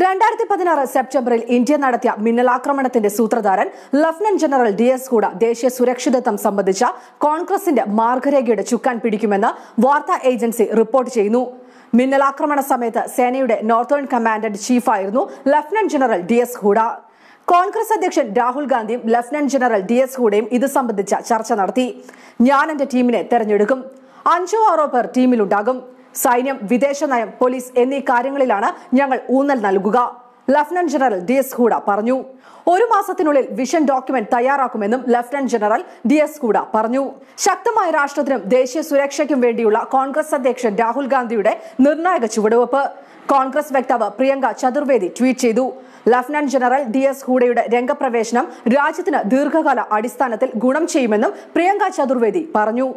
2016 സെപ്റ്റംബറിൽ ഇന്ത്യ നടത്തിയ മിന്നലാക്രമണത്തിന്റെ സൂത്രധാരൻ lieutenant general DS Hooda ദേശീയ സുരക്ഷിതത്വം സംബന്ധിച്ച കോൺഗ്രസിന്റെ മാർഗരേഖയുടെ ചുക്കാൻ പിടിക്കുമെന്ന് വാർത്താ ഏജൻസി റിപ്പോർട്ട് ചെയ്യുന്നു. മിന്നലാക്രമണ സമയത്ത് സേനയുടെ നോർത്തേൺ കമാൻഡന്റ് ചീഫായിരുന്നു lieutenant general DS Hooda. Congress അധ്യക്ഷൻ രാഹുൽ ഗാന്ധിയും ലഫ്റ്റനന്റ് ജനറൽ DS ഹൂഡയും ഇത് സംബന്ധിച്ച ചർച്ച നടത്തി. ഞാൻ എന്റെ ടീമിനെ തെരഞ്ഞെടുക്കും, 5-6 പേർ ടീമിലുണ്ടാകും, സൈന്യം, വിദേശ നയം, പോലീസ് എന്നീ കാര്യങ്ങളിലാണ് ഞങ്ങൾ ഊന്നൽ നൽകുക, ലഫ്റ്റനന്റ് ജനറൽ DS ഹൂഡ പറഞ്ഞു. 1 മാസത്തിനുള്ളിൽ വിഷൻ ഡോക്യുമെന്റ് തയ്യാറാക്കുമെന്നും ലഫ്റ്റനന്റ് ജനറൽ DS ഹൂഡ പറഞ്ഞു. ശക്തമായ രാഷ്ട്രത്തിനും ദേശീയ സുരക്ഷയ്ക്കും വേണ്ടിയുള്ള കോൺഗ്രസ് അധ്യക്ഷൻ രാഹുൽ ഗാന്ധിയുടെ നിർണായക ചുവടുവെപ്പ് കോൺഗ്രസ് വക്താവ് പ്രിയങ്ക ചതുർവേദി ട്വീറ്റ് ചെയ്തു. ലഫ്റ്റനന്റ് ജനറൽ DS ഹൂഡയുടെ രംഗപ്രവേശനം രാജ്യത്തിന് ദീർഘകാല അടിസ്ഥാനത്തിൽ ഗുണം ചെയ്യുമെന്നും പ്രിയങ്ക ചതുർവേദി പറഞ്ഞു.